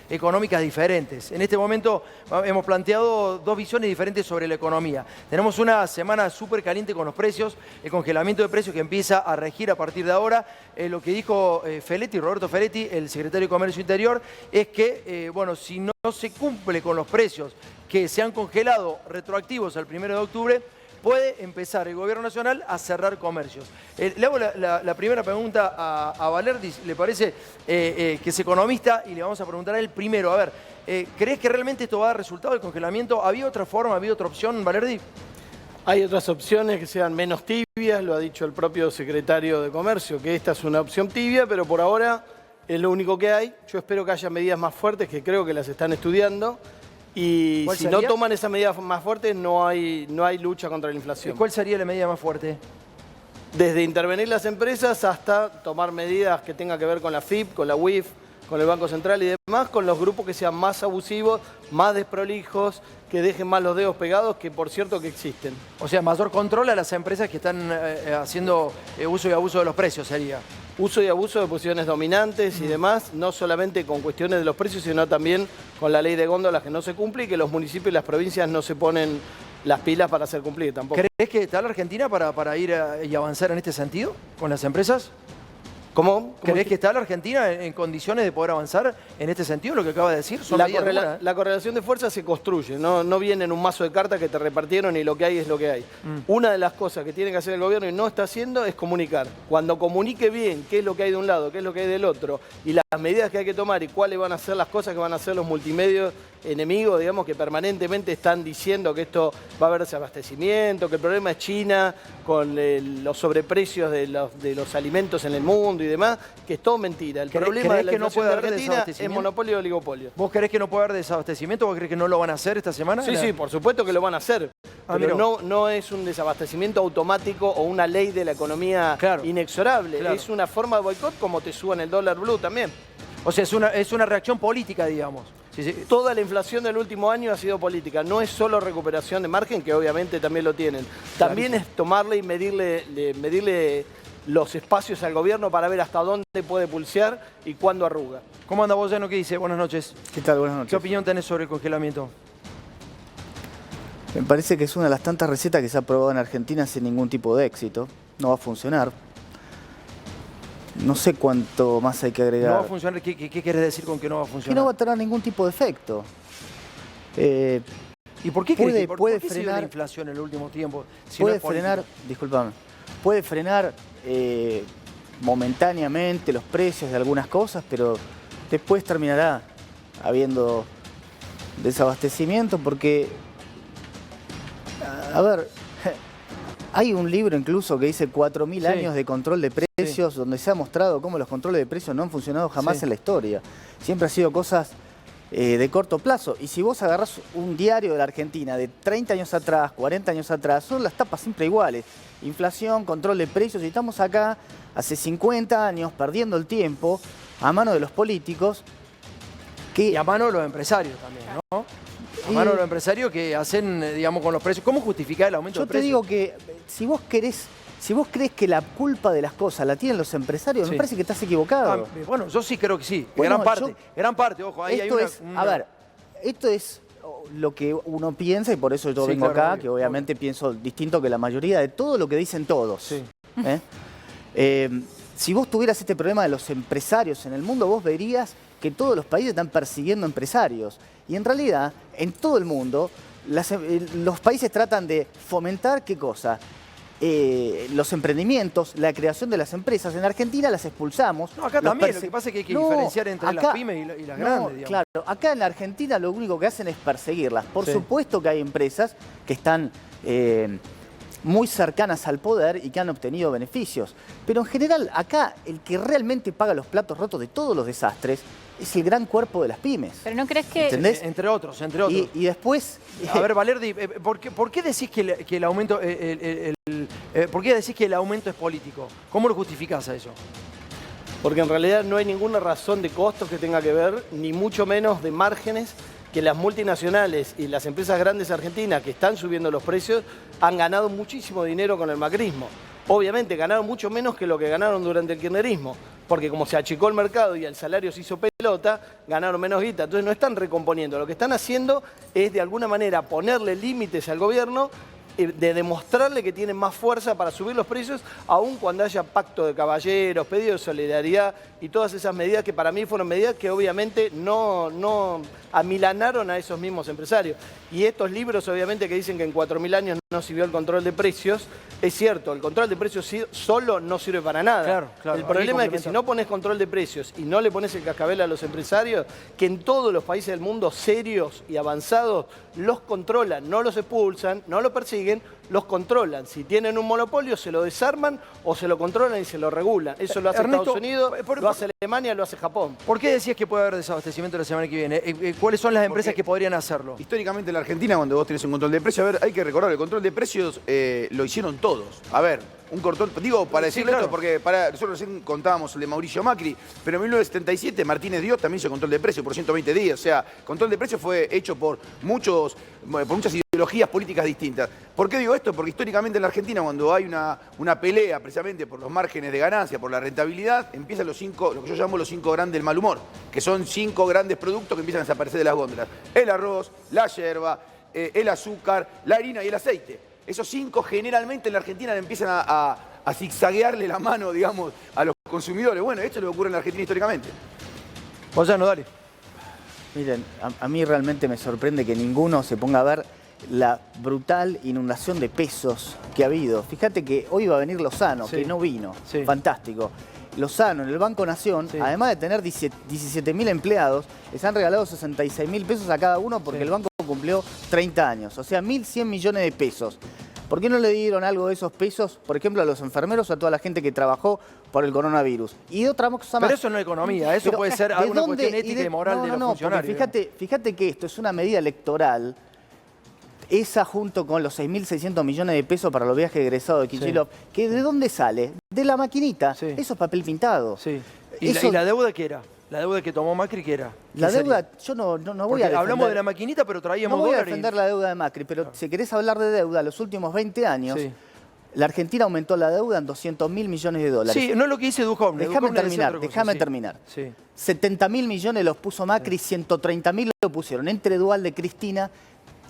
económicas diferentes. En este momento hemos planteado dos visiones diferentes sobre la economía. Tenemos una semana súper caliente con los precios, el congelamiento de precios que empieza a regir a partir de ahora. Lo que dijo Roberto Feletti, el secretario de Comercio Interior, es que, bueno, si no se cumple con los precios que se han congelado retroactivos al 1 de octubre, puede empezar el gobierno nacional a cerrar comercios. Le hago la primera pregunta a Valerdi, ¿le parece que es economista? Y le vamos a preguntar a él primero, a ver, ¿crees que realmente esto va a dar resultado del congelamiento? ¿Había otra forma, había otra opción, Valerdi? Hay otras opciones que sean menos tibias, lo ha dicho el propio secretario de Comercio, que esta es una opción tibia, pero por ahora es lo único que hay. Yo espero que haya medidas más fuertes, que creo que las están estudiando. Y si no toman esas medidas más fuertes, no hay lucha contra la inflación. ¿Cuál sería la medida más fuerte? Desde intervenir las empresas hasta tomar medidas que tengan que ver con la FIP, con la UIF, con el Banco Central y demás, con los grupos que sean más abusivos, más desprolijos, que dejen más los dedos pegados, que por cierto que existen. O sea, mayor control a las empresas que están haciendo uso y abuso de los precios sería. Uso y abuso de posiciones dominantes y demás, no solamente con cuestiones de los precios, sino también con la ley de góndolas que no se cumple y que los municipios y las provincias no se ponen las pilas para hacer cumplir tampoco. ¿Crees que está la Argentina para ir y avanzar en este sentido con las empresas? ¿Cómo? ¿Crees que está la Argentina en condiciones de poder avanzar en este sentido, lo que acaba de decir? La correlación de fuerzas se construye, no viene en un mazo de cartas que te repartieron y lo que hay es lo que hay. Una de las cosas que tiene que hacer el gobierno y no está haciendo es comunicar. Cuando comunique bien qué es lo que hay de un lado, qué es lo que hay del otro y las medidas que hay que tomar y cuáles van a ser las cosas que van a hacer los multimedios enemigos, digamos, que permanentemente están diciendo que esto va a haber desabastecimiento, que el problema es China con los sobreprecios de los alimentos en el mundo y demás, que es todo mentira. El problema de la inflación de Argentina es monopolio y oligopolio. ¿Vos creés que no puede haber desabastecimiento? ¿Vos creés que no lo van a hacer esta semana? Sí, por supuesto que lo van a hacer. Pero no es un desabastecimiento automático o una ley de la economía inexorable. Claro. Es una forma de boicot como te suban el dólar blue también. O sea, es una reacción política, digamos. Sí. Toda la inflación del último año ha sido política. No es solo recuperación de margen, que obviamente también lo tienen. También es tomarle y medirle los espacios al gobierno para ver hasta dónde puede pulsear y cuándo arruga. ¿Cómo anda vos, Llano? ¿Qué dice? Buenas noches. ¿Qué tal? Buenas noches. ¿Qué opinión tenés sobre el congelamiento? Me parece que es una de las tantas recetas que se ha probado en Argentina sin ningún tipo de éxito. No va a funcionar. No sé cuánto más hay que agregar. ¿No va a funcionar? ¿Qué querés decir con que no va a funcionar? Que no va a tener ningún tipo de efecto. ¿Y por qué crees que puede frenar frenar la inflación en el último tiempo? Si puede no es frenar, discúlpame, puede frenar momentáneamente los precios de algunas cosas, pero después terminará habiendo desabastecimiento porque, a ver, hay un libro incluso que dice 4.000 años de control de precios, donde se ha mostrado cómo los controles de precios no han funcionado jamás en la historia. Siempre han sido cosas de corto plazo. Y si vos agarrás un diario de la Argentina de 30 años atrás, 40 años atrás, son las tapas siempre iguales. Inflación, control de precios, y estamos acá hace 50 años perdiendo el tiempo a mano de los políticos. Y a mano de los empresarios también, ¿no? A mano de los empresarios que hacen, digamos, con los precios. ¿Cómo justificar el aumento de precios? Yo te digo que si vos crees que la culpa de las cosas la tienen los empresarios, me parece que estás equivocado. Bueno, yo sí creo que sí. Bueno, gran parte, ojo. Ahí hay A ver, esto es lo que uno piensa y por eso yo vengo acá, que obviamente pienso distinto que la mayoría de todo lo que dicen todos. Si vos tuvieras este problema de los empresarios en el mundo, vos verías que todos los países están persiguiendo empresarios. Y en realidad, en todo el mundo, los países tratan de fomentar, ¿qué cosa? Los emprendimientos, la creación de las empresas. En Argentina las expulsamos. No, acá también. Lo que pasa es que hay que diferenciar entre las pymes y las grandes, digamos. Claro, acá en la Argentina lo único que hacen es perseguirlas. Por supuesto que hay empresas que están muy cercanas al poder y que han obtenido beneficios. Pero en general, acá el que realmente paga los platos rotos de todos los desastres es el gran cuerpo de las pymes. Pero ¿no crees que...? ¿Entendés? Entre otros. Y después... A ver, Valerdi, ¿por qué decís que el aumento... ¿Por qué decís que el aumento es político? ¿Cómo lo justificás a eso? Porque en realidad no hay ninguna razón de costos que tenga que ver, ni mucho menos de márgenes, que las multinacionales y las empresas grandes argentinas que están subiendo los precios han ganado muchísimo dinero con el macrismo. Obviamente ganaron mucho menos que lo que ganaron durante el kirchnerismo, porque como se achicó el mercado y el salario se hizo pelota, ganaron menos guita. Entonces no están recomponiendo. Lo que están haciendo es de alguna manera ponerle límites al gobierno, de demostrarle que tienen más fuerza para subir los precios, aun cuando haya pacto de caballeros, pedido de solidaridad y todas esas medidas que para mí fueron medidas que obviamente no amilanaron a esos mismos empresarios. Y estos libros obviamente que dicen que en 4.000 años no sirvió el control de precios, es cierto, el control de precios solo no sirve para nada. Claro, el problema es que si no pones control de precios y no le pones el cascabel a los empresarios, que en todos los países del mundo serios y avanzados los controlan, no los expulsan, no los persiguen, los controlan. Si tienen un monopolio, se lo desarman o se lo controlan y se lo regulan. Eso lo hace Ernesto, Estados Unidos, lo hace Alemania, lo hace Japón. ¿Por qué decías que puede haber desabastecimiento la semana que viene? ¿Cuáles son las empresas que podrían hacerlo? Históricamente en la Argentina, cuando vos tenés un control de precios, a ver, hay que recordar, el control de precios lo hicieron todos. A ver, un control, digo, para decirle claro. esto, porque nosotros recién contábamos el de Mauricio Macri, pero en 1977 Martínez Dios también hizo control de precios por 120 días. O sea, control de precios fue hecho por muchas ideologías políticas distintas. ¿Por qué digo esto? Porque históricamente en la Argentina, cuando hay una pelea precisamente por los márgenes de ganancia, por la rentabilidad, empiezan lo que yo llamo los 5 grandes del mal humor, que son 5 grandes productos que empiezan a desaparecer de las góndolas. El arroz, la yerba, el azúcar, la harina y el aceite. Esos 5 generalmente en la Argentina empiezan a zigzaguearle la mano, digamos, a los consumidores. Bueno, esto es lo que ocurre en la Argentina históricamente. Boyano, dale. Miren, a mí realmente me sorprende que ninguno se ponga a ver la brutal inundación de pesos que ha habido. Fíjate que hoy va a venir Lozano, Sí. que no vino. Sí. Fantástico. Lozano en el Banco Nación, Sí. además de tener 17.000 empleados, les han regalado 66.000 pesos a cada uno porque Sí. el banco cumplió 30 años. O sea, 1.100 millones de pesos. ¿Por qué no le dieron algo de esos pesos, por ejemplo, a los enfermeros o a toda la gente que trabajó por el coronavirus? Y de otra cosa más. Pero eso no es economía, eso Pero, puede ser ¿de alguna dónde? cuestión ética y moral de los porque funcionarios. fíjate que esto es una medida electoral. Esa junto con los 6.600 millones de pesos para los viajes egresados de Kicillof, ¿que de dónde sale? De la maquinita. Sí. Eso es papel pintado. Sí. ¿Y, Eso- y la deuda qué era? ¿La deuda que tomó Macri qué era? La ¿Qué sería? deuda, yo no voy Porque a defender. hablamos de la maquinita, pero traíamos No voy a dólares. defender la deuda de Macri, pero si querés hablar de deuda, los últimos 20 años, Sí. la Argentina aumentó la deuda en 200.000 millones de dólares. Sí, no es lo que dice Duhovne. Déjame Duhovne decía otra cosa, déjame sí. terminar. Sí. 70.000 millones los puso Macri, 130.000 lo pusieron entre Dual de Cristina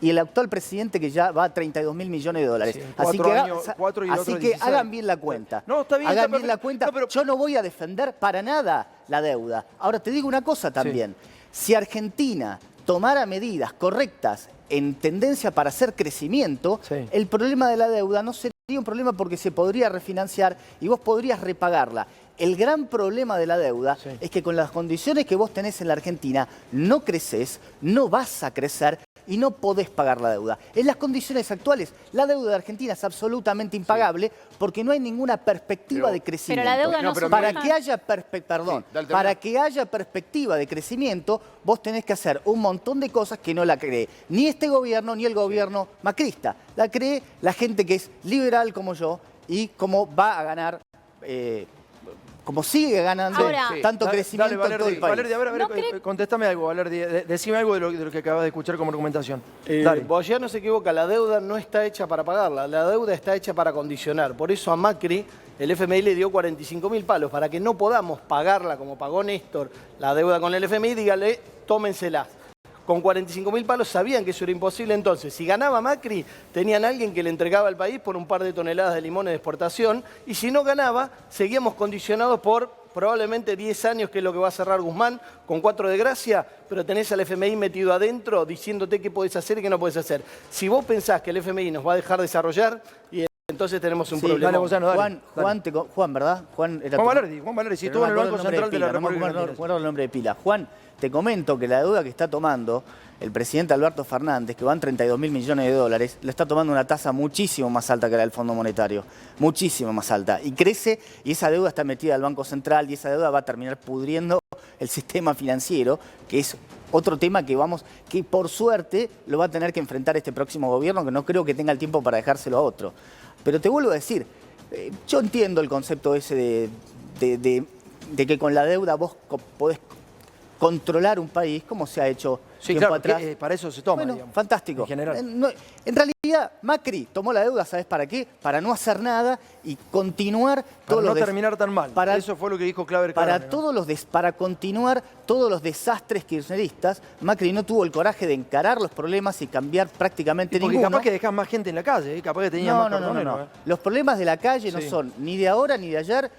y el actual presidente que ya va a 32.000 millones de dólares. Sí, así 4 que, años, 4 y el así otro que 16. hagan bien la cuenta. No, está bien, Hagan está bien la perfecto. cuenta. No, pero- Yo no voy a defender para nada la deuda. Ahora te digo una cosa también. Si Argentina tomara medidas correctas en tendencia para hacer crecimiento, Sí. el problema de la deuda no sería un problema porque se podría refinanciar y vos podrías repagarla. El gran problema de la deuda Sí. es que con las condiciones que vos tenés en la Argentina no creces, no vas a crecer y no podés pagar la deuda. En las condiciones actuales, la deuda de Argentina es absolutamente impagable porque no hay ninguna perspectiva de crecimiento. Pero la deuda no, pero Para suma. que haya para que haya perspectiva de crecimiento, vos tenés que hacer un montón de cosas que no la cree ni este gobierno ni el gobierno macrista. La cree la gente que es liberal como yo y como va a ganar, como sigue ganando Ahora- tanto Dale, crecimiento en todo Valerdi, el país. Valerdi, a ver, ¿No cree- contéstame algo, Valerdi. Decime algo de lo que acabas de escuchar como argumentación. Dale. Boyano se equivoca, la deuda no está hecha para pagarla, la deuda está hecha para condicionar. Por eso a Macri el FMI le dio 45.000 palos, para que no podamos pagarla como pagó Néstor la deuda con el FMI, dígale, tómenselas. Con 45.000 palos sabían que eso era imposible, entonces si ganaba Macri tenían a alguien que le entregaba al país por un par de toneladas de limones de exportación y si no ganaba seguíamos condicionados por probablemente 10 años, que es lo que va a cerrar Guzmán, con 4 de gracia, pero tenés al FMI metido adentro diciéndote qué podés hacer y qué no podés hacer. Si vos pensás que el FMI nos va a dejar desarrollar, y entonces tenemos un Sí, problema. dale, Boyano, dale. Juan, ¿verdad? Juan, era Juan tu- Valerdi, sí, Pero estuvo en el me acuerdo Banco nombre Central de la pila, no me República acuerdo- Argentina. recuerdo el nombre de pila. Juan, te comento que la deuda que está tomando el presidente Alberto Fernández, que van 32.000 millones de dólares, le está tomando una tasa muchísimo más alta que la del Fondo Monetario. Muchísimo más alta. Y crece, y esa deuda está metida al Banco Central, y esa deuda va a terminar pudriendo el sistema financiero, que es otro tema que por suerte lo va a tener que enfrentar este próximo gobierno, que no creo que tenga el tiempo para dejárselo a otro. Pero te vuelvo a decir, yo entiendo el concepto ese de que con la deuda vos podés controlar un país, como se ha hecho Sí, tiempo claro, atrás. para eso se toma, Bueno, digamos. fantástico. En general. En realidad Macri tomó la deuda, ¿sabes para qué? Para no hacer nada y continuar para no terminar tan mal. Eso fue lo que dijo Claver Carone, para continuar todos los desastres kirchneristas. Macri no tuvo el coraje de encarar los problemas y cambiar prácticamente porque ninguno. Capaz que dejás más gente en la calle, capaz que tenía más no. Los problemas de la calle no son ni de ahora ni de ayer,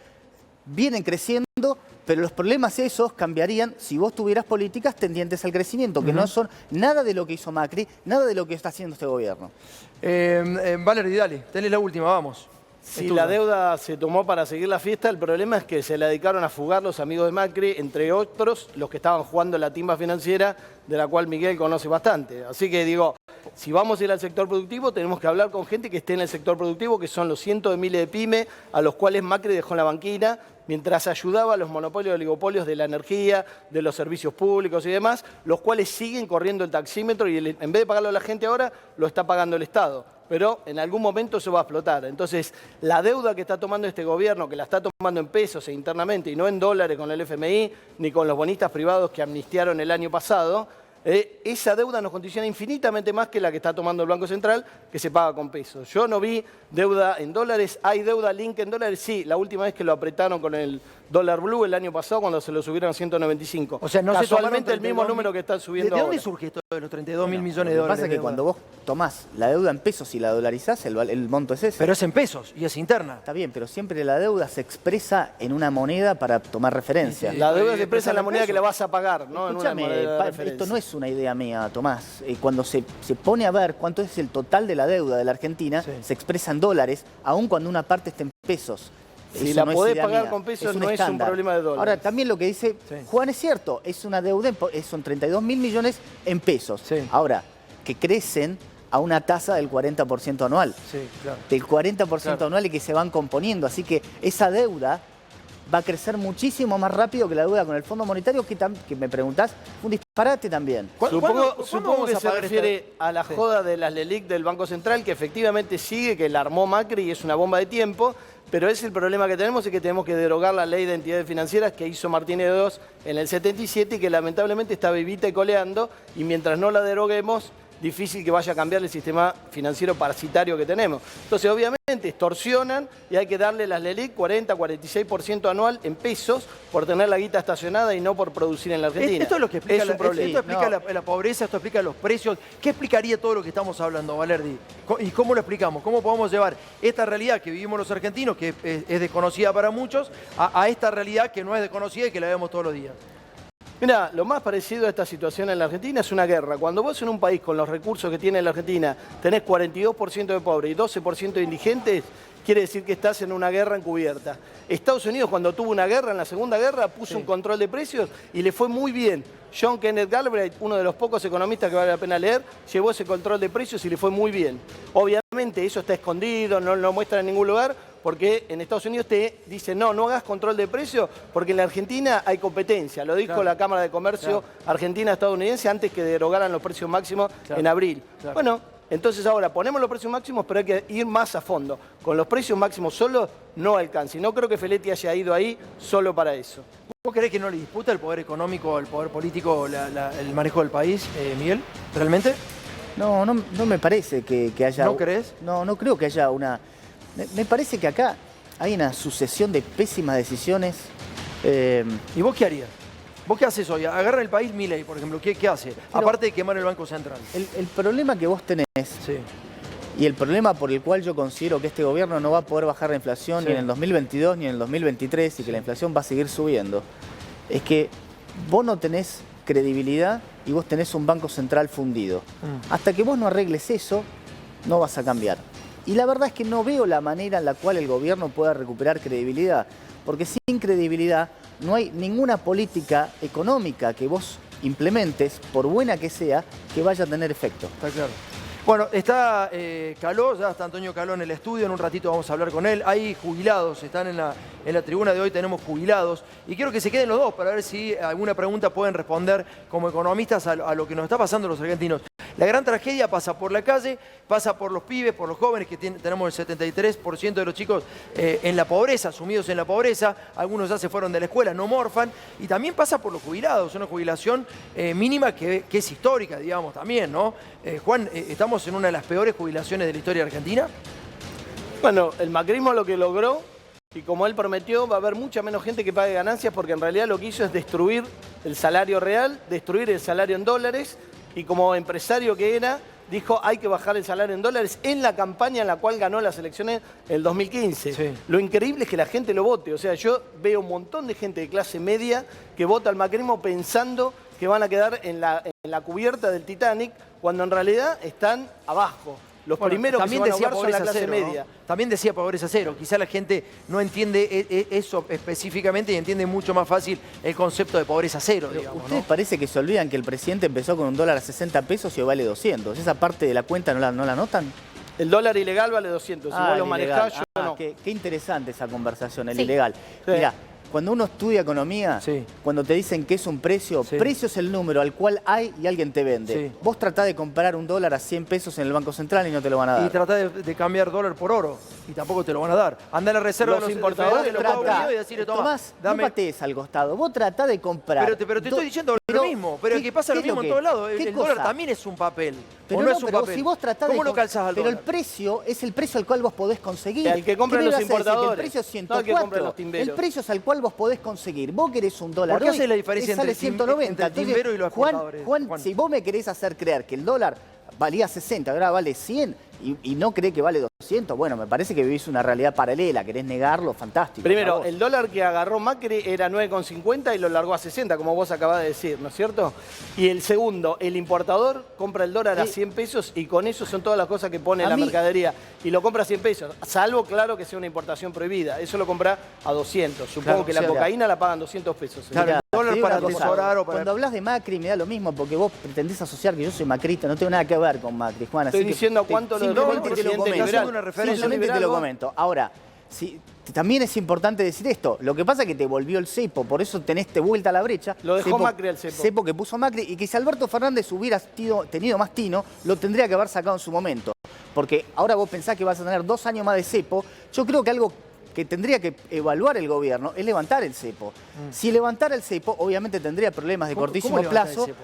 vienen creciendo, pero los problemas esos cambiarían si vos tuvieras políticas tendientes al crecimiento, que no son nada de lo que hizo Macri, nada de lo que está haciendo este gobierno. Valery, dale, tenés la última, vamos. Si la deuda se tomó para seguir la fiesta, el problema es que se la dedicaron a fugar los amigos de Macri, entre otros los que estaban jugando la timba financiera, de la cual Miguel conoce bastante. Así que digo, si vamos a ir al sector productivo, tenemos que hablar con gente que esté en el sector productivo, que son los cientos de miles de pymes a los cuales Macri dejó en la banquina, mientras ayudaba a los monopolios y oligopolios de la energía, de los servicios públicos y demás, los cuales siguen corriendo el taxímetro y en vez de pagarlo a la gente ahora, lo está pagando el Estado. Pero en algún momento eso va a explotar. Entonces, la deuda que está tomando este gobierno, que la está tomando en pesos e internamente y no en dólares con el FMI, ni con los bonistas privados que amnistiaron el año pasado, esa deuda nos condiciona infinitamente más que la que está tomando el Banco Central, que se paga con pesos. Yo no vi deuda en dólares. ¿Hay deuda link en dólares? Sí, la última vez que lo apretaron con el dólar blue el año pasado cuando se lo subieron a 195. O sea, no casualmente el mismo número que están subiendo ¿De dónde ahora surge esto de los 32.000 millones de Lo que dólares? pasa es que cuando vos tomás la deuda en pesos y la dolarizás, el monto es ese. Pero es en pesos y es interna. Está bien, pero siempre la deuda se expresa en una moneda para tomar referencia. La deuda se expresa en la moneda que la vas a pagar, no Escúchame, en una moneda de referencia. esto no es una idea mía, Tomás. Cuando se pone a ver cuánto es el total de la deuda de la Argentina, se expresa en dólares, aun cuando una parte esté en pesos. Si Eso la no podés es idea pagar mía, con pesos, un no es un estándar. problema de dólares. Ahora, también lo que dice Juan es cierto, es una deuda, son 32.000 millones en pesos. Sí. Ahora, que crecen a una tasa del 40% anual. Sí, claro. Del 40% anual y que se van componiendo. Así que esa deuda va a crecer muchísimo más rápido que la deuda con el Fondo Monetario, que me preguntás, fue un disparate también. Supongo que se refiere a la joda de las LELIC del Banco Central, que efectivamente sigue, que la armó Macri y es una bomba de tiempo, pero es el problema que tenemos y que tenemos que derogar la ley de entidades financieras que hizo Martínez II en el 77 y que lamentablemente está vivita y coleando, y mientras no la deroguemos, difícil que vaya a cambiar el sistema financiero parasitario que tenemos. Entonces, obviamente, extorsionan y hay que darle las LELIC 40-46% anual en pesos por tener la guita estacionada y no por producir en la Argentina. Esto es lo que explica, un problema. esto explica la pobreza, esto explica los precios. ¿Qué explicaría todo lo que estamos hablando, Valerdi? ¿Y cómo lo explicamos? ¿Cómo podemos llevar esta realidad que vivimos los argentinos, que es desconocida para muchos, a esta realidad que no es desconocida y que la vemos todos los días? Mira, lo más parecido a esta situación en la Argentina es una guerra. Cuando vos en un país con los recursos que tiene la Argentina tenés 42% de pobres y 12% de indigentes, quiere decir que estás en una guerra encubierta. Estados Unidos, cuando tuvo una guerra, en la Segunda Guerra, puso un control de precios y le fue muy bien. John Kenneth Galbraith, uno de los pocos economistas que vale la pena leer, llevó ese control de precios y le fue muy bien. Obviamente eso está escondido, no lo muestra en ningún lugar, porque en Estados Unidos te dicen, no hagas control de precios, porque en la Argentina hay competencia. Lo dijo la Cámara de Comercio argentina-estadounidense antes que derogaran los precios máximos en abril. Bueno, entonces ahora ponemos los precios máximos, pero hay que ir más a fondo. Con los precios máximos solo no alcanza. Y no creo que Feletti haya ido ahí solo para eso. ¿Vos creés que no le disputa el poder económico, el poder político, el manejo del país, Miguel? ¿Realmente? No me parece que haya... ¿No crees? No creo que haya una... Me parece que acá hay una sucesión de pésimas decisiones. ¿Y vos qué harías? ¿Vos qué haces hoy? Agarra el país Milei, por ejemplo. ¿Qué hace? Aparte de quemar el Banco Central. El problema que vos tenés, y el problema por el cual yo considero que este gobierno no va a poder bajar la inflación ni en el 2022 ni en el 2023 y que la inflación va a seguir subiendo, es que vos no tenés credibilidad y vos tenés un Banco Central fundido. Hasta que vos no arregles eso, no vas a cambiar. Y la verdad es que no veo la manera en la cual el gobierno pueda recuperar credibilidad, porque sin credibilidad no hay ninguna política económica que vos implementes, por buena que sea, que vaya a tener efecto. Está claro. Bueno, está Caló, ya está Antonio Caló en el estudio, en un ratito vamos a hablar con él. Hay jubilados, están en la tribuna de hoy, tenemos jubilados. Y quiero que se queden los dos para ver si alguna pregunta pueden responder como economistas a lo que nos está pasando a los argentinos. La gran tragedia pasa por la calle, pasa por los pibes, por los jóvenes, que tenemos el 73% de los chicos en la pobreza, sumidos en la pobreza, algunos ya se fueron de la escuela, no morfan, y también pasa por los jubilados, una jubilación mínima que es histórica, digamos, también, ¿no? Juan, ¿estamos en una de las peores jubilaciones de la historia de Argentina? Bueno, el macrismo lo que logró, y como él prometió, va a haber mucha menos gente que pague ganancias, porque en realidad lo que hizo es destruir el salario real, destruir el salario en dólares, y como empresario que era, dijo hay que bajar el salario en dólares en la campaña en la cual ganó las elecciones el 2015. Sí. Lo increíble es que la gente lo vote. O sea, yo veo un montón de gente de clase media que vota al macrismo pensando que van a quedar en la cubierta del Titanic, cuando en realidad están abajo. Los primeros que se van a ahogar son la clase media. ¿no? También decía pobreza cero. Quizá la gente no entiende eso específicamente y entiende mucho más fácil el concepto de pobreza cero, digamos, Ustedes ¿no? parece que se olvidan que el presidente empezó con un dólar a 60 pesos y hoy vale 200. ¿Esa parte de la cuenta no la notan? El dólar ilegal vale 200. Si vos lo manejás, yo no. Qué interesante esa conversación, el Sí. ilegal. Sí. Mira, cuando uno estudia economía, Sí. cuando te dicen que es un precio, Sí. precio es el número al cual hay y alguien te vende. Sí. Vos tratás de comprar un dólar a 100 pesos en el Banco Central y no te lo van a dar. Y trata de cambiar dólar por oro y tampoco te lo van a dar. Anda a la reserva Los de los importadores de los Estados Unidos y decirle, Tomás, dame. no patees al costado. Vos tratás de comprar. Pero te estoy diciendo lo mismo, pero es que pasa lo ¿qué es mismo que- en todos lados. qué El dólar cosa? también es un papel. Pero ¿O no, no es un pero papel? si vos tratás ¿Cómo de lo calzás al Pero dólar? el precio es el precio al cual vos podés conseguir. El que compran ¿Qué me los vas a decir? Que importadores, el precio es no 104. el que compran los timberos. El precio es al cual vos podés conseguir. Vos querés un dólar ¿Por qué hoy, haces la diferencia te sale entre el 190. entre el timbero y los Juan, exportadores, Juan, Juan? si vos me querés hacer creer que el dólar valía 60, ahora vale 100 y no cree que vale 200, bueno, me parece que vivís una realidad paralela, querés negarlo, fantástico. Primero, para vos. el dólar que agarró Macri era 9,50 y lo largó a 60, como vos acabás de decir, ¿no es cierto? Y el segundo, el importador compra el dólar a 100 pesos y con eso son todas las cosas que pone A la mí- mercadería. Y lo compra a 100 pesos, salvo, claro, que sea una importación prohibida. Eso lo compra a 200. Supongo Claro, que o la sea, cocaína la pagan 200 pesos. Claro, Mirá, el dólar te digo para una cosa, atesorar o para... Cuando hablas de Macri me da lo mismo porque vos pretendés asociar que yo soy macrista, no tengo nada que ver con Macri, Juan. Estoy así que diciendo cuánto lo simplemente dejó el te lo presidente comento. liberal. Una referencia Simplemente te liberal, lo vos. comento. Ahora, también es importante decir esto. Lo que pasa es que te volvió el cepo, por eso tenés vuelta a la brecha. Lo dejó Macri al cepo. Cepo que puso Macri y que si Alberto Fernández hubiera tenido más tino, lo tendría que haber sacado en su momento. Porque ahora vos pensás que vas a tener 2 años más de cepo. Yo creo que algo que tendría que evaluar el gobierno es levantar el cepo. Si levantara el cepo, obviamente tendría problemas de cortísimo ¿Cómo levanta el plazo. cepo?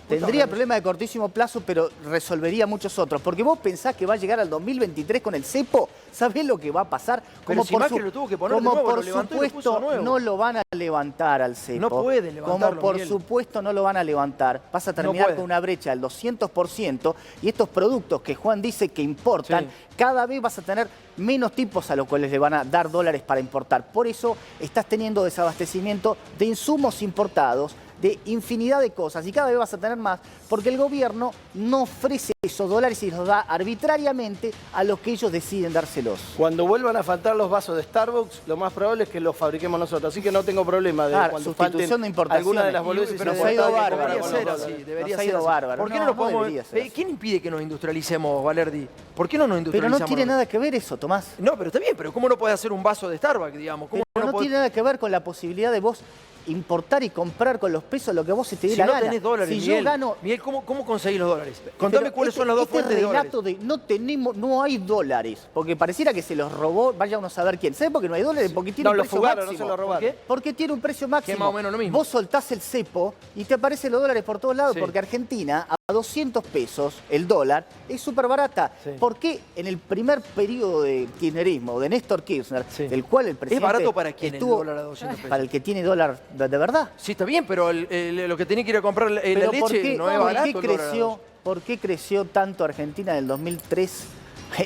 Tendría problemas de cortísimo plazo, pero resolvería muchos otros. Porque vos pensás que va a llegar al 2023 con el cepo, ¿sabés lo que va a pasar? Pero si Macri lo tuvo que poner de como nuevo, por lo levantó y lo puso supuesto de nuevo. no lo van a levantar al cepo. No puede levantarlo, Como por Miguel. supuesto no lo van a levantar. Vas a terminar puede. con una brecha del 200% y estos productos que Juan dice que importan, Sí. cada vez vas a tener menos tipos a los cuales le van a dar dólares para importar. Por eso estás teniendo desabastecimiento de insumos importados, de infinidad de cosas, y cada vez vas a tener más, porque el gobierno no ofrece esos dólares y los da arbitrariamente a los que ellos deciden dárselos. Cuando vuelvan a faltar los vasos de Starbucks, lo más probable es que los fabriquemos nosotros. Así que no tengo problema de Claro, cuando sustitución falten de importaciones. alguna de las boludeces Pero Pero se ha ido importadas que bárbaro. compramos Debería ser nosotros. así, debería Nos ha ser ido así. bárbaro. ¿Por qué No, no lo no podemos...? debería ser así. ¿Quién impide que nos industrialicemos, Valerdi? ¿Por qué no nos Pero industrializamos? no tiene nada que ver eso, Tomás. No, pero está bien, pero ¿cómo no puede hacer un vaso de Starbucks, digamos? ¿Cómo Pero no podés- tiene nada que ver con la posibilidad de vos importar y comprar con los pesos lo que vos se te dé Si la no gana. tenés dólares, si Miguel, yo gano... Miguel, ¿cómo conseguís los dólares? Contame Pero cuáles son las dos fuentes de dólares. relato de no tenemos, no hay dólares, porque pareciera que se los robó, vaya uno a saber quién. ¿Sabe por qué no hay dólares? Porque tiene No, un lo precio fugaron, no máximo. se lo robaron. ¿Por qué? Porque tiene un precio máximo. Que es más o menos lo mismo. Vos soltás el cepo y te aparecen los dólares por todos lados, Sí. porque Argentina a 200 pesos el dólar es súper barata. Sí. ¿Por qué en el primer periodo de kirchnerismo, de Néstor Kirchner, Sí. del cual el presidente barato para quién el estuvo- dólar a 200 pesos? Para el que tiene dólar de verdad. Sí, está bien, pero lo que tenía que ir a comprar la Pero leche ¿por qué, no es por barato. qué el dólar a creció, 200. ¿por qué creció tanto Argentina del 2003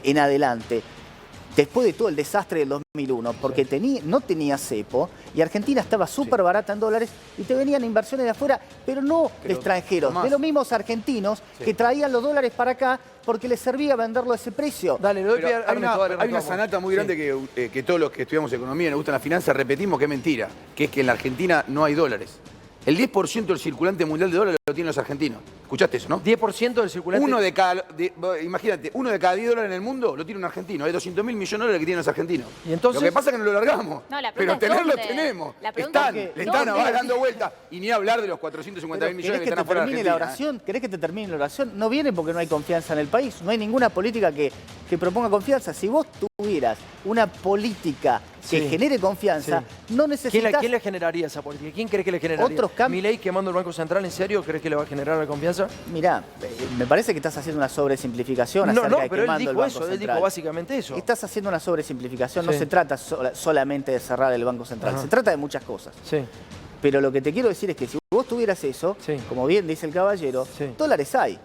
en adelante? Después de todo el desastre del 2001, porque no tenía cepo y Argentina estaba súper barata en dólares y te venían inversiones de afuera, pero no de extranjeros, Tomás. de los mismos argentinos que traían los dólares para acá porque les servía venderlo a ese precio. Dale, le doy Pero pie a hay una, Ernesto, dale, hay una Ernesto, vamos. sanata muy grande que todos los que estudiamos economía y nos gustan las finanzas repetimos que es mentira, que es que en la Argentina no hay dólares. El 10% del circulante mundial de dólares lo tienen los argentinos. ¿Escuchaste eso, no? 10% del circulante. Imagínate, uno de cada 10 dólares en el mundo lo tiene un argentino. Hay 200.000 millones de dólares que tienen los argentinos. ¿Y entonces? Lo que pasa es que no lo largamos. No, la pero pregunta es tenerlo ¿dónde? tenemos. La pregunta Le es están ¿dónde? dando vueltas. Y ni hablar de los 450.000 millones que están afuera de termine la Argentina. oración? ¿Querés que te termine la oración? No viene porque no hay confianza en el país. No hay ninguna política que proponga confianza. Si vos tuvieras una política que Sí. genere confianza, Sí. no necesitas... ¿Quién le generaría esa política? ¿Quién cree que le generaría? Otros cambios. ¿Milei quemando el Banco Central, en serio, crees que le va a generar la confianza? Mirá, me parece que estás haciendo una sobresimplificación No, acerca no, de pero él quemando el dijo Banco eso, él Central. dijo básicamente eso. Estás haciendo una sobresimplificación. No Sí. se trata solamente de cerrar el Banco Central. Ajá. Se trata de muchas cosas. Sí. Pero lo que te quiero decir es que si vos tuvieras eso, Sí. como bien dice el caballero, Sí. dólares hay.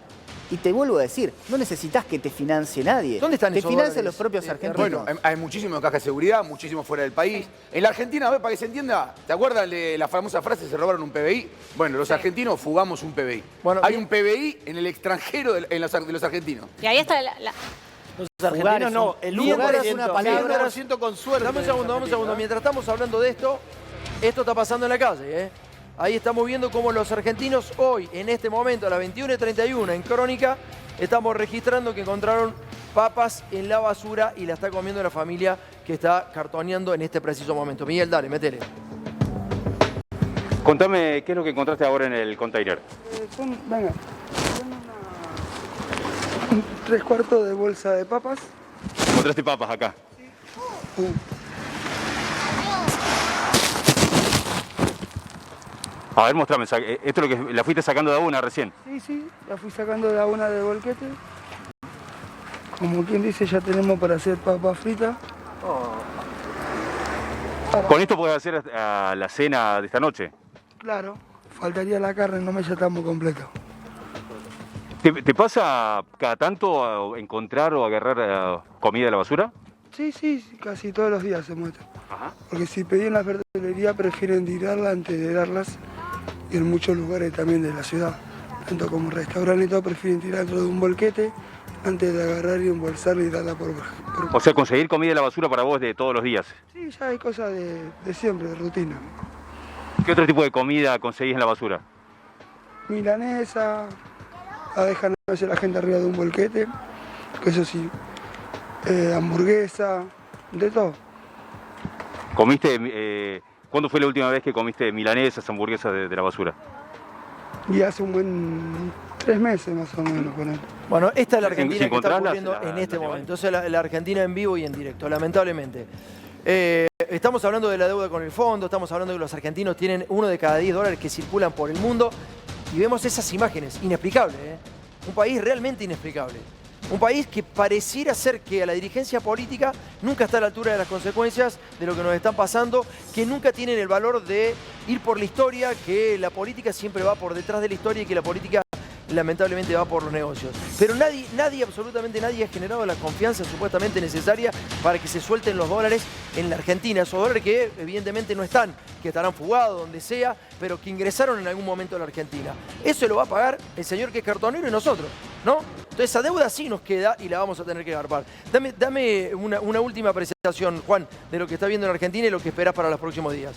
Y te vuelvo a decir, no necesitas que te financie nadie. ¿Dónde están te esos financian dólares? los propios argentinos. Bueno, hay muchísimos cajas de seguridad, muchísimos fuera del país. En la Argentina, a ver, para que se entienda, ¿te acuerdas de la famosa frase, se robaron un PBI? Bueno, los argentinos fugamos un PBI. Bueno, hay bien. un PBI en el extranjero de los argentinos. Y ahí está Los Fugar argentinos es no, un- el fugar 1%, es una palabra. 1% con suerte. Dame un segundo, los argentinos, ¿eh? Mientras estamos hablando de esto, esto está pasando en la calle, ¿eh? Ahí estamos viendo cómo los argentinos hoy, en este momento, a las 21:31, en Crónica, estamos registrando que encontraron papas en la basura y la está comiendo la familia que está cartoneando en este preciso momento. Miguel, dale, métele. Contame, ¿qué es lo que encontraste ahora en el container? Son 3/4 de bolsa de papas. Encontraste papas acá. A ver, mostrame, esto es lo que la fuiste sacando de una recién. Sí, la fui sacando de una del bolquete. Como quien dice, ya tenemos para hacer papas fritas. Con esto podés hacer la cena de esta noche. Claro, faltaría la carne, no me ya estamos completos. ¿Te pasa cada tanto encontrar o agarrar comida de la basura? Sí, casi todos los días se muestra. Ajá. Porque si pedí en la verdulería prefieren tirarla antes de darlas. Y en muchos lugares también de la ciudad, tanto como restaurantes y todo, prefieren tirar dentro de un bolquete antes de agarrar y embolsarla y darla por... O sea, conseguir comida de la basura para vos de todos los días. Sí, ya hay cosas de siempre, de rutina. ¿Qué otro tipo de comida conseguís en la basura? Milanesa, la dejan a veces la gente arriba de un bolquete, que eso sí, hamburguesa, de todo. ¿Comiste, cuándo fue la última vez que comiste milanesas, hamburguesas de la basura? Y hace un buen 3 meses más o menos con él. Bueno, esta es la Si Argentina que está encontrás ocurriendo las- en este las momento. Esa es la Argentina en vivo y en directo, lamentablemente. Estamos hablando de la deuda con el fondo, estamos hablando de que los argentinos tienen 1 de cada 10 dólares que circulan por el mundo y vemos esas imágenes, inexplicables, ¿eh? Un país realmente inexplicable. Un país que pareciera ser que a la dirigencia política nunca está a la altura de las consecuencias de lo que nos están pasando, que nunca tienen el valor de ir por la historia, que la política siempre va por detrás de la historia y que la política lamentablemente va por los negocios. Pero nadie, absolutamente nadie ha generado la confianza supuestamente necesaria para que se suelten los dólares en la Argentina. Esos dólares que evidentemente no están, que estarán fugados donde sea, pero que ingresaron en algún momento a la Argentina. Eso lo va a pagar el señor que es cartonero y nosotros, ¿no? Entonces esa deuda sí nos queda y la vamos a tener que agarpar. Dame una última apreciación, Juan, de lo que está viendo en Argentina y lo que esperás para los próximos días.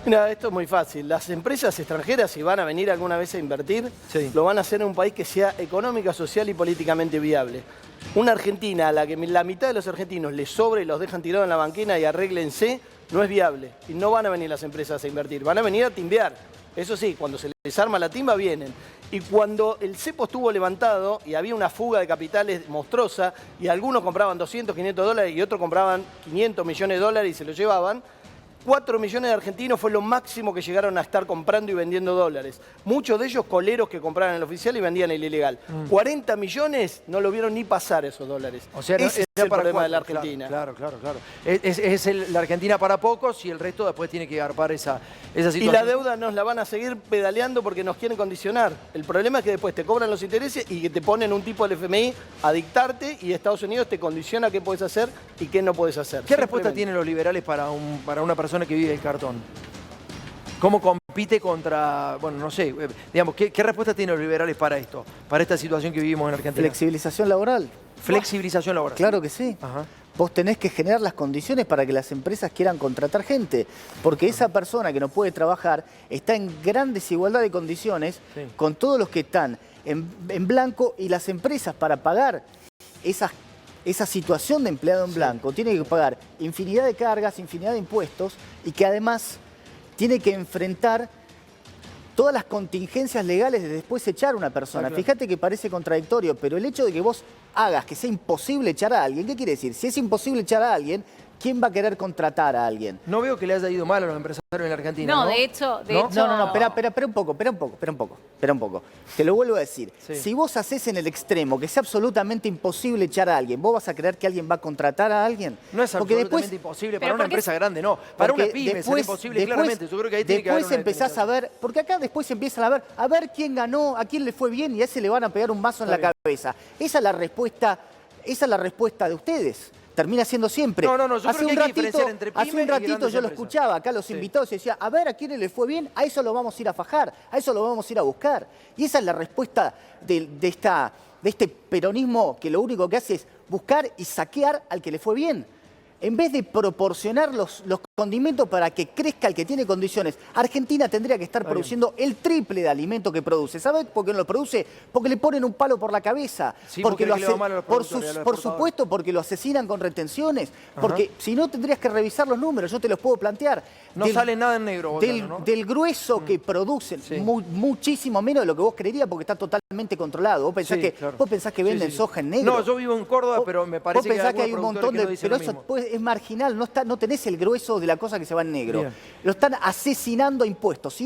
Mira, esto es muy fácil. Las empresas extranjeras, si van a venir alguna vez a invertir, Sí. lo van a hacer en un país que sea económica, social y políticamente viable. Una Argentina a la que la mitad de los argentinos les sobre y los dejan tirados en la banquina y arréglense, no es viable. Y no van a venir las empresas a invertir, van a venir a timbear. Eso sí, cuando se les arma la timba, vienen. Y cuando el cepo estuvo levantado y había una fuga de capitales monstruosa y algunos compraban 200, 500 dólares y otros compraban 500 millones de dólares y se lo llevaban, 4 millones de argentinos fue lo máximo que llegaron a estar comprando y vendiendo dólares. Muchos de ellos coleros que compraban el oficial y vendían el ilegal. 40 millones no lo vieron ni pasar esos dólares. O sea, ese es era el para problema de la cuatro, Argentina. Claro. La Argentina para pocos y el resto después tiene que agarpar esa situación. Y la deuda nos la van a seguir pedaleando porque nos quieren condicionar. El problema es que después te cobran los intereses y que te ponen un tipo del FMI a dictarte y Estados Unidos te condiciona qué puedes hacer y qué no puedes hacer. ¿Qué respuesta Simplemente. tienen los liberales para una persona que vive el cartón? ¿Cómo compite contra, bueno, no sé, digamos, ¿qué respuesta tienen los liberales para esto? Para esta situación que vivimos en Argentina. Flexibilización laboral. Flexibilización laboral. Claro que sí. Ajá. vos tenés que generar las condiciones para que las empresas quieran contratar gente. Porque esa persona que no puede trabajar está en gran desigualdad de condiciones con todos los que están en blanco, y las empresas para pagar esa situación de empleado en blanco tienen que pagar infinidad de cargas, infinidad de impuestos, y que además tiene que enfrentar todas las contingencias legales de después echar a una persona. Claro. Fíjate que parece contradictorio, pero el hecho de que vos hagas que sea imposible echar a alguien, ¿qué quiere decir? Si es imposible echar a alguien, ¿quién va a querer contratar a alguien? No veo que le haya ido mal a los empresarios en la Argentina, ¿no? No, de hecho... No, espera un poco. Te lo vuelvo a decir. Sí. Si vos haces en el extremo que sea absolutamente imposible echar a alguien, ¿vos vas a creer que alguien va a contratar a alguien? No es Porque absolutamente imposible para Pero una porque empresa grande, no. Para una porque pyme es imposible, claramente. Yo creo que ahí tiene que haber después una empezás a determinación. ver, porque acá después empiezan a ver quién ganó, a quién le fue bien, y a ese le van a pegar un mazo en la cabeza. Esa es la respuesta de ustedes. Termina siendo siempre. No, yo creo que hay que diferenciar entre pyme hace un y ratito grandes yo lo empresas. escuchaba acá los invitados y decía, a ver a quiénes le fue bien, a eso lo vamos a ir a fajar, a eso lo vamos a ir a buscar. Y esa es la respuesta de este peronismo que lo único que hace es buscar y saquear al que le fue bien. En vez de proporcionar los condimentos para que crezca el que tiene condiciones, Argentina tendría que estar produciendo el triple de alimento que produce. ¿Sabe por qué no lo produce? Porque le ponen un palo por la cabeza. Sí, porque le va mal a los por productores, a los por exportadores. supuesto, porque lo asesinan con retenciones. Porque si no, tendrías que revisar los números. Yo te los puedo plantear. No sale nada en negro, Botano, ¿no? Del grueso que producen, Sí. muchísimo menos de lo que vos creerías, porque está totalmente controlado. Vos pensás, Sí, claro. vos pensás que venden Sí. soja en negro. No, yo vivo en Córdoba, pero me parece Vos pensás que hay algunos un montón de... productores que Pero no dicen eso lo mismo. pues, es marginal, no tenés el grueso de la cosa que se va en negro. Bien. Lo están asesinando a impuestos.